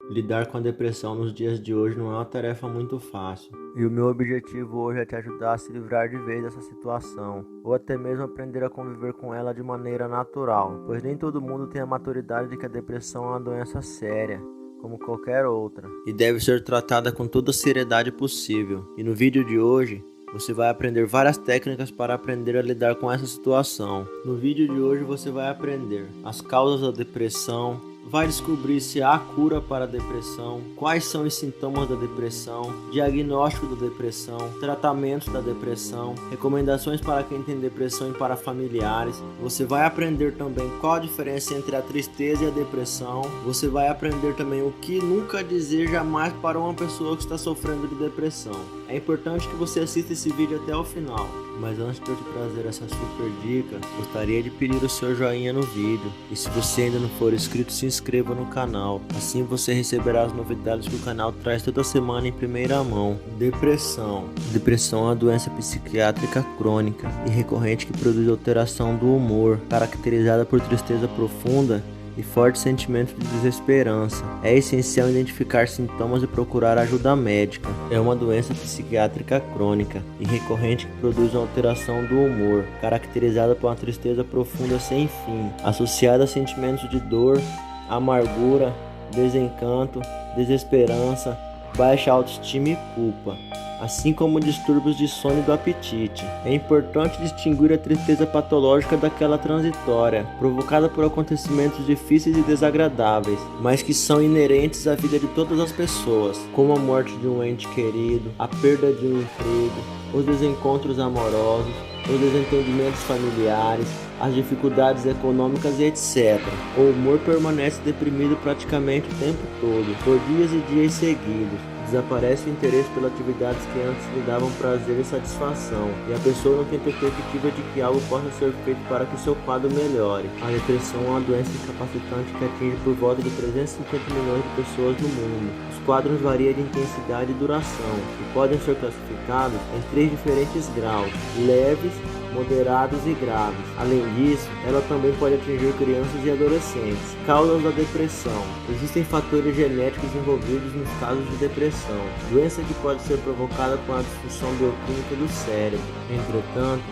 Lidar com a depressão nos dias de hoje não é uma tarefa muito fácil. E o meu objetivo hoje é te ajudar a se livrar de vez dessa situação, ou até mesmo aprender a conviver com ela de maneira natural, pois nem todo mundo tem a maturidade de que a depressão é uma doença séria, como qualquer outra, e deve ser tratada com toda a seriedade possível. E no vídeo de hoje, você vai aprender várias técnicas para aprender a lidar com essa situação. No vídeo de hoje você vai aprender as causas da depressão, vai descobrir se há cura para a depressão, quais são os sintomas da depressão, diagnóstico da depressão, tratamentos da depressão, recomendações para quem tem depressão e para familiares. Você vai aprender também qual a diferença entre a tristeza e a depressão. Você vai aprender também o que nunca dizer jamais para uma pessoa que está sofrendo de depressão. É importante que você assista esse vídeo até o final. Mas antes de eu te trazer essa super dica, gostaria de pedir o seu joinha no vídeo. E se você ainda não for inscrito, se inscreva no canal. Assim você receberá as novidades que o canal traz toda semana em primeira mão. Depressão. Depressão é uma doença psiquiátrica crônica e recorrente que produz alteração do humor, caracterizada por tristeza profunda e forte sentimento de desesperança. É essencial identificar sintomas e procurar ajuda médica. É uma doença psiquiátrica crônica e recorrente que produz uma alteração do humor, caracterizada por uma tristeza profunda sem fim, associada a sentimentos de dor, amargura, desencanto, desesperança, baixa autoestima e culpa, assim como distúrbios de sono e do apetite. É importante distinguir a tristeza patológica daquela transitória, provocada por acontecimentos difíceis e desagradáveis, mas que são inerentes à vida de todas as pessoas, como a morte de um ente querido, a perda de um emprego, os desencontros amorosos, os desentendimentos familiares, as dificuldades econômicas e etc. O humor permanece deprimido praticamente o tempo todo, por dias e dias seguidos. Desaparece o interesse pelas atividades que antes lhe davam prazer e satisfação, e a pessoa não tem perspectiva de que algo possa ser feito para que seu quadro melhore. A depressão é uma doença incapacitante que atinge por volta de 350 milhões de pessoas no mundo. Os quadros variam de intensidade e duração, e podem ser classificados em 3 diferentes graus: leves, moderados e graves. Além disso, ela também pode atingir crianças e adolescentes. Causas da depressão. Existem fatores genéticos envolvidos nos casos de depressão, doença que pode ser provocada por uma disfunção bioquímica do cérebro. Entretanto,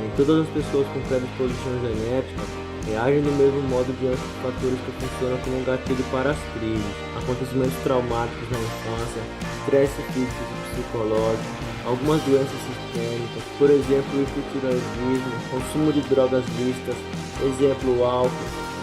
nem todas as pessoas com predisposição genética reagem do mesmo modo diante de fatores que funcionam como um gatilho para as crises, acontecimentos traumáticos na infância, estresse físico e psicológico, algumas doenças sistêmicas, por exemplo, o hipotireoidismo, consumo de drogas lícitas, exemplo, o álcool,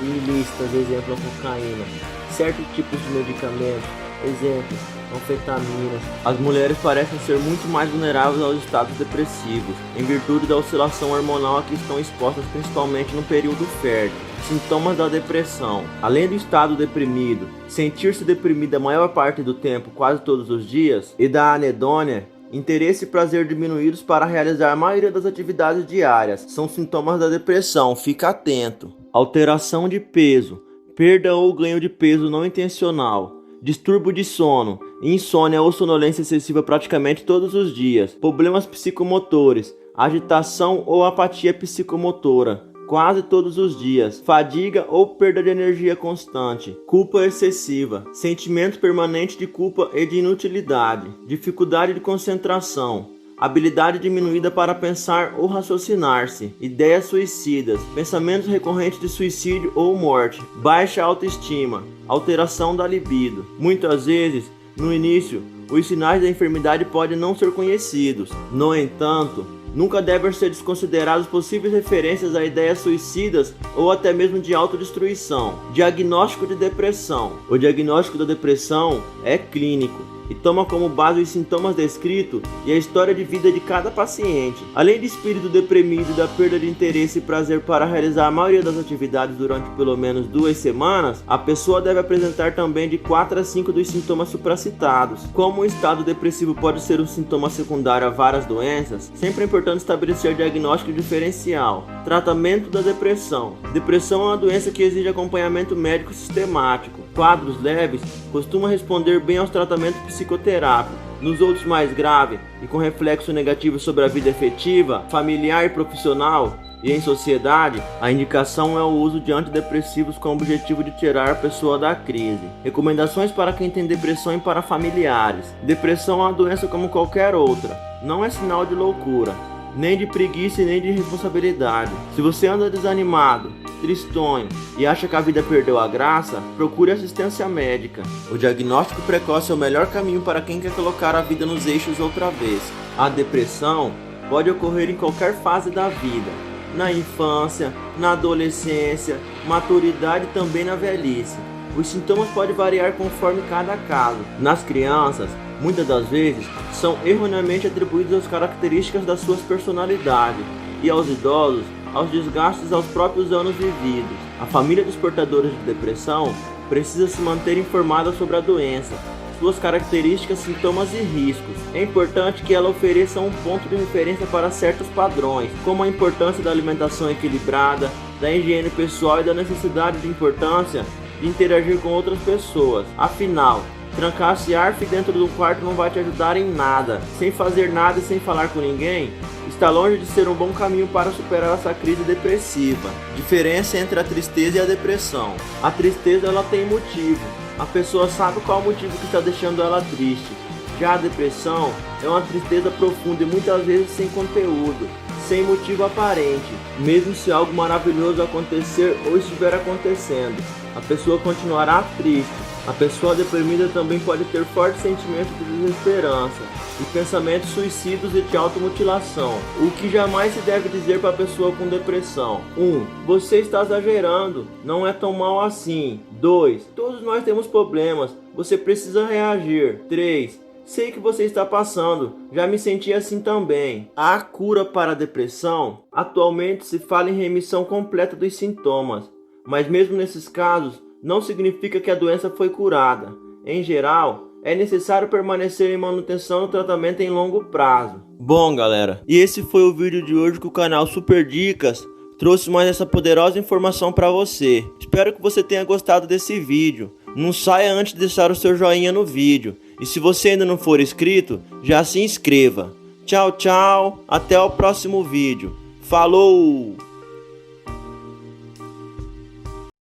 e ilícitas, exemplo, a cocaína, certos tipos de medicamentos, exemplo, anfetaminas. As mulheres parecem ser muito mais vulneráveis aos estados depressivos, em virtude da oscilação hormonal a que estão expostas principalmente no período fértil. Sintomas da depressão. Além do estado deprimido, sentir-se deprimida a maior parte do tempo, quase todos os dias, e da anedônia, interesse e prazer diminuídos para realizar a maioria das atividades diárias, são sintomas da depressão, fica atento. Alteração de peso, perda ou ganho de peso não intencional, distúrbio de sono, insônia ou sonolência excessiva praticamente todos os dias, problemas psicomotores, agitação ou apatia psicomotora, quase todos os dias, fadiga ou perda de energia constante, culpa excessiva, sentimento permanente de culpa e de inutilidade, dificuldade de concentração, habilidade diminuída para pensar ou raciocinar-se, ideias suicidas, pensamentos recorrentes de suicídio ou morte, baixa autoestima, alteração da libido. Muitas vezes, no início, os sinais da enfermidade podem não ser conhecidos. No entanto, nunca devem ser desconsiderados possíveis referências a ideias suicidas ou até mesmo de autodestruição. Diagnóstico de depressão. O diagnóstico da depressão é clínico e toma como base os sintomas descritos e a história de vida de cada paciente. Além de espírito deprimido e da perda de interesse e prazer para realizar a maioria das atividades durante pelo menos 2 semanas, a pessoa deve apresentar também de 4 a 5 dos sintomas supracitados. Como o estado depressivo pode ser um sintoma secundário a várias doenças, sempre é importante estabelecer diagnóstico diferencial. Tratamento da depressão. Depressão é uma doença que exige acompanhamento médico sistemático. Quadros leves costumam responder bem aos tratamentos psicoterápicos. Nos outros mais graves e com reflexo negativo sobre a vida efetiva, familiar e profissional, E em sociedade, a indicação é o uso de antidepressivos com o objetivo de tirar a pessoa da crise. Recomendações para quem tem depressão e para familiares. Depressão é uma doença como qualquer outra. Não é sinal de loucura, nem de preguiça e nem de irresponsabilidade. Se você anda desanimado, tristonho e acha que a vida perdeu a graça, procure assistência médica. O diagnóstico precoce é o melhor caminho para quem quer colocar a vida nos eixos outra vez. A depressão pode ocorrer em qualquer fase da vida, na infância, na adolescência, maturidade e também na velhice. Os sintomas podem variar conforme cada caso. Nas crianças, muitas das vezes, são erroneamente atribuídos às características das suas personalidades, e aos idosos, aos desgastes aos próprios anos vividos. A família dos portadores de depressão precisa se manter informada sobre a doença, suas características, sintomas e riscos. É importante que ela ofereça um ponto de referência para certos padrões, como a importância da alimentação equilibrada, da higiene pessoal e da necessidade de importância de interagir com outras pessoas. Afinal, trancar-se arfe dentro do quarto não vai te ajudar em nada. Sem fazer nada e sem falar com ninguém, está longe de ser um bom caminho para superar essa crise depressiva. Diferença entre a tristeza e a depressão. A tristeza ela tem motivo. A pessoa sabe qual o motivo que está deixando ela triste. Já a depressão é uma tristeza profunda e muitas vezes sem conteúdo, sem motivo aparente. Mesmo se algo maravilhoso acontecer ou estiver acontecendo, a pessoa continuará triste. A pessoa deprimida também pode ter forte sentimento de desesperança e pensamentos suicidas e de automutilação. O que jamais se deve dizer para a pessoa com depressão: 1. Você está exagerando, não é tão mal assim. 2. Todos nós temos problemas, você precisa reagir. 3. Sei que você está passando, já me senti assim também. A cura para a depressão? Atualmente se fala em remissão completa dos sintomas, mas mesmo nesses casos, não significa que a doença foi curada. Em geral, é necessário permanecer em manutenção do tratamento em longo prazo. Bom, galera, e esse foi o vídeo de hoje que o canal Super Dicas trouxe mais essa poderosa informação para você. Espero que você tenha gostado desse vídeo. Não saia antes de deixar o seu joinha no vídeo. E se você ainda não for inscrito, já se inscreva. Tchau, tchau. Até o próximo vídeo. Falou!